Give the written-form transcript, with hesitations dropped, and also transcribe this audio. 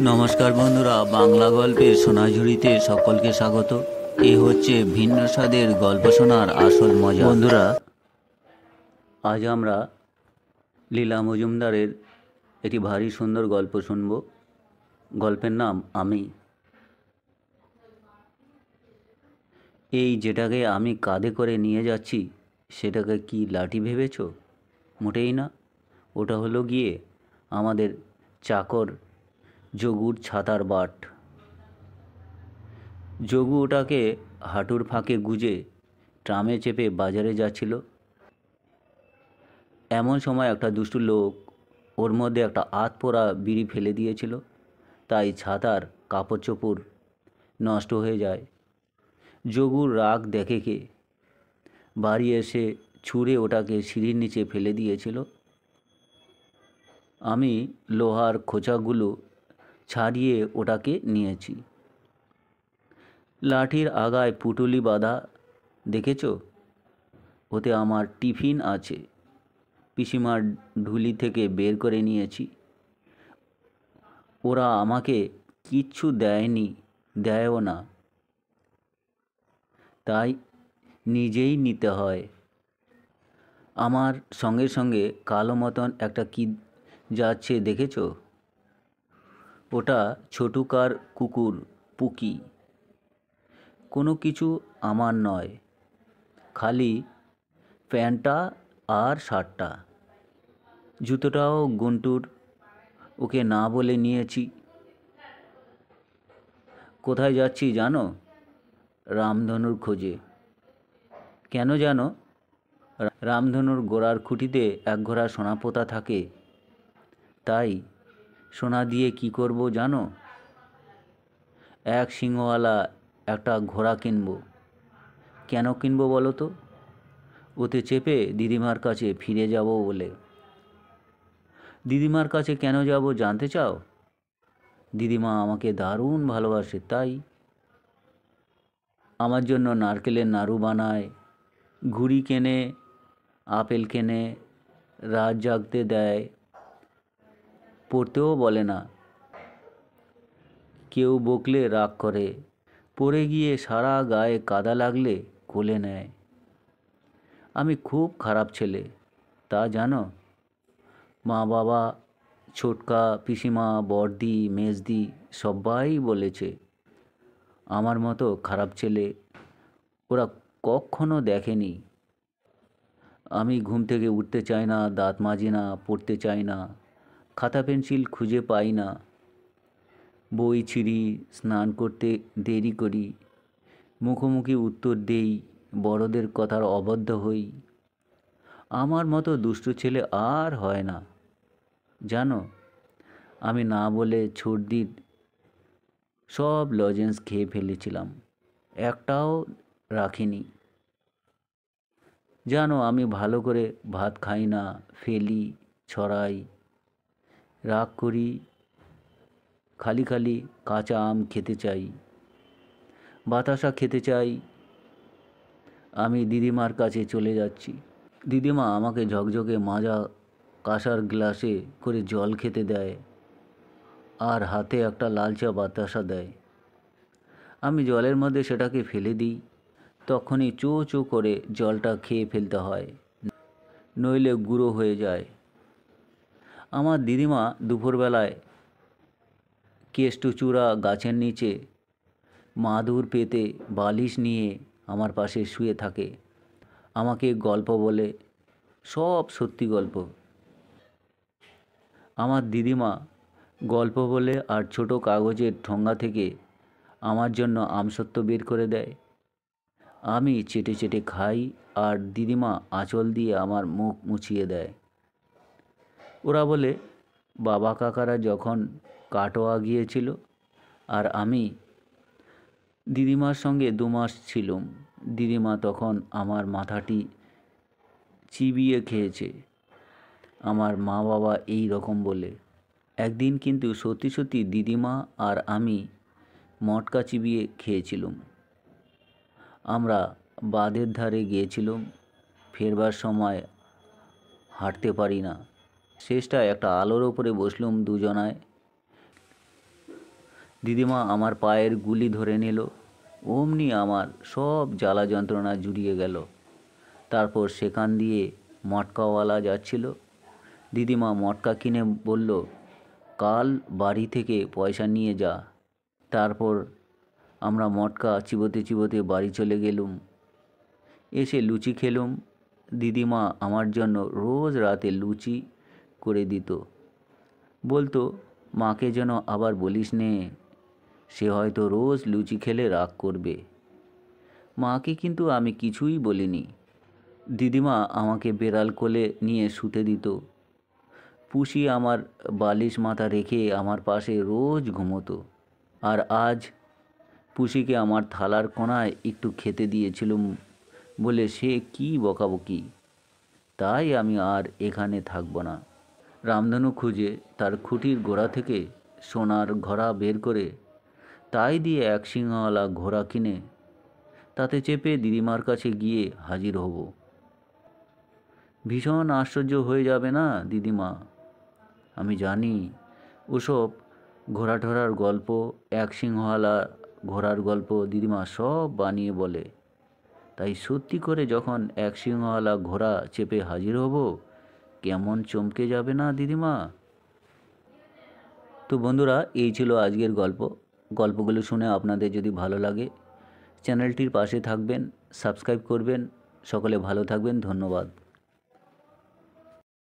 নমস্কার বন্ধুরা, বাংলা গল্পের সোনাঝুরিতে সকলকে স্বাগত। এ হচ্ছে ভিন্ন স্বাদের গল্প শোনার আসল মজা। বন্ধুরা, আজ আমরা লীলা মজুমদারের একটি ভারী সুন্দর গল্প শুনব। গল্পের নাম আমি। এই যেটাকে আমি কাঁধে করে নিয়ে যাচ্ছি সেটাকে কি লাঠি ভেবেছ? মোটেই না। ওটা হলো গিয়ে আমাদের চাকর যোগুর ছাতার বাট। যোগু ওটাকে হাঁটুর ফাঁকে গুজে ট্রামে চেপে বাজারে যাচ্ছিল। এমন সময় একটা দুষ্টু লোক ওর মধ্যে একটা আধপোড়া বিড়ি ফেলে দিয়েছিল, তাই ছাতার কাপড় চোপড় নষ্ট হয়ে যায়। যোগুর রাগ দেখে কে বাড়ি এসে ছুঁড়ে ওটাকে সিঁড়ির নিচে ফেলে দিয়েছিল। আমি লোহার খোঁচাগুলো ছাড়িয়ে ওটাকে নিয়েছি। লাঠির আগায় পুটুলি বাঁধা, দেখেছ? ওতে আমার টিফিন আছে, পিসিমার ঢুলি থেকে বের করে নিয়েছি। ওরা আমাকে কিচ্ছু দেয়নি, দেয়ও না, তাই নিজেই নিতে হয়। আমার সঙ্গে সঙ্গে কালো মতন একটা কি যাচ্ছে, দেখেছ? ওটা ছোটুকার কুকুর পুকি। কোনো কিছু আমার নয়, খালি প্যান্টটা আর শার্টটা। জুতোটাও গুন্টুর, ওকে না বলে নিয়েছি। কোথায় যাচ্ছি জানো? রামধনুর খোঁজে। কেন জানো? রামধনুর গোড়ার খুঁটিতে এক ঘোড়া সোনা পোঁতা থাকে, তাই সোনা দিয়ে কি করব জানো? এক সিংহওয়ালা একটা ঘোড়া কিনব। কেন কিনবো বলো তো? ওতে চেপে দিদিমার কাছে ফিরে যাব বলে। দিদিমার কাছে কেন যাব জানতে চাও? দিদিমা আমাকে দারুণ ভালোবাসে, তাই। আমার জন্য নারকেলের নাড়ু বানায়, ঘুড়ি কেনে, আপেল কেনে, রাত জাগতে দেয়, পড়তেও বলে না। কেউ বকলে রাগ করে, পড়ে গিয়ে সারা গায়ে কাদা লাগলে কোলে নেয়। আমি খুব খারাপ ছেলে, তা জানো? মা বাবা, ছোটকা, পিসিমা, বড়দি, মেজদি সবাই বলেছে আমার মতো খারাপ ছেলে ওরা কখনো দেখেনি। আমি ঘুম থেকে উঠতে চাই না, দাঁত মাজি না, পড়তে চাই না, খাতা পেন্সিল খুঁজে পাই না, বই ছিঁড়ি, স্নান করতে দেরি করি, মুখোমুখি উত্তর দেই, বড়দের কথার অবাধ্য হই। আমার মতো দুষ্টু ছেলে আর হয় না জানো। আমি না বলে ছর্দির সব লজেন্স খেয়ে ফেলেছিলাম, একটাও রাখিনি। জানো, আমি ভালো করে ভাত খাই না, ফেলি, ছড়াই, রাগ করি, খালি খালি কাঁচা আম খেতে চাই, বাতাসা খেতে চাই। আমি দিদিমার কাছে চলে যাচ্ছি। দিদিমা আমাকে ঝকঝকে মাজা কাঁসার গ্লাসে করে জল খেতে দেয় আর হাতে একটা লালচা বাতাসা দেয়। আমি জলের মধ্যে সেটাকে ফেলে দিই, তখনই চো চো করে জলটা খেয়ে ফেলতে হয়, নইলে গুঁড়ো হয়ে যায়। আমার দিদিমা দুপুরবেলায় কেষ্টচূড়া গাছের নিচে মাদুর পেতে বালিশ নিয়ে আমার পাশে শুয়ে থাকে, আমাকে গল্প বলে, সব সত্যি গল্প। আমার দিদিমা গল্প বলে আর ছোট কাগজের ঠোঙ্গা থেকে আমার জন্য আমসত্ত্ব বের করে দেয়। আমি চেটে চেটে খাই আর দিদিমা আঁচল দিয়ে আমার মুখ মুছিয়ে দেয়। ওরা বলে বাবা কাকারা যখন কাটোয়া গিয়েছিল আর আমি দিদিমার সঙ্গে 2 মাস ছিলুম, দিদিমা তখন আমার মাথাটি চিবিয়ে খেয়েছে। আমার মা বাবা এই রকম বলে। একদিন কিন্তু সত্যি সত্যি দিদিমা আর আমি মটকা চিবিয়ে খেয়েছিলুম। আমরা বাঁধের ধারে গিয়েছিলুম, ফেরবার সময় হাঁটতে পারি না, শেষটায় একটা আলোর ওপরে বসলুম দুজনায়। দিদিমা আমার পায়ের গুলি ধরে নিল। অমনি আমার সব জ্বালা যন্ত্রণা জুড়িয়ে গেল। তারপর সেখান দিয়ে মটকাওয়ালা যাচ্ছিল। দিদিমা মটকা কিনে বলল, কাল বাড়ি থেকে পয়সা নিয়ে যা। তারপর আমরা মটকা চিবোতে চিবোতে বাড়ি চলে গেলুম। এসে লুচি খেলুম। দিদিমা আমার জন্য রোজ রাতে লুচি করে দিত। বলতো, মাকে যেন আবার বলিস নে, সে হয়তো রোজ লুচি খেলে রাগ করবে। মাকে কিন্তু আমি কিছুই বলিনি। দিদিমা আমাকে বেড়াল কোলে নিয়ে শুতে দিত। পুষি আমার বালিশ মাথা রেখে আমার পাশে রোজ ঘুমোতো। আর আজ পুষিকে আমার থালার কোণায় একটু খেতে দিয়েছিলুম বলে সে কি বকাবকি। তাই আমি আর এখানে থাকব না। রামধনু খুঁজে তার খুঁটির গোড়া থেকে সোনার ঘোড়া বের করে তাই দিয়ে এক সিংহওয়ালা ঘোড়া কিনে তাতে চেপে দিদিমার কাছে গিয়ে হাজির হব। ভীষণ আশ্চর্য হয়ে যাবে না দিদিমা? আমি জানি ওসব ঘোড়া টোড়ার গল্প, এক সিংহওয়ালা ঘোড়ার গল্প দিদিমা সব বানিয়ে বলে। তাই সত্যি করে যখন এক সিংহওয়ালা ঘোড়া চেপে হাজির হব, কেমন চমকে যাবে না দিদিমা? তো বন্ধুরা, এই ছিল আজকের গল্প। গল্পগুলো শুনে আপনাদের যদি ভালো লাগে চ্যানেলটির পাশে থাকবেন, সাবস্ক্রাইব করবেন। সকলে ভালো থাকবেন। ধন্যবাদ।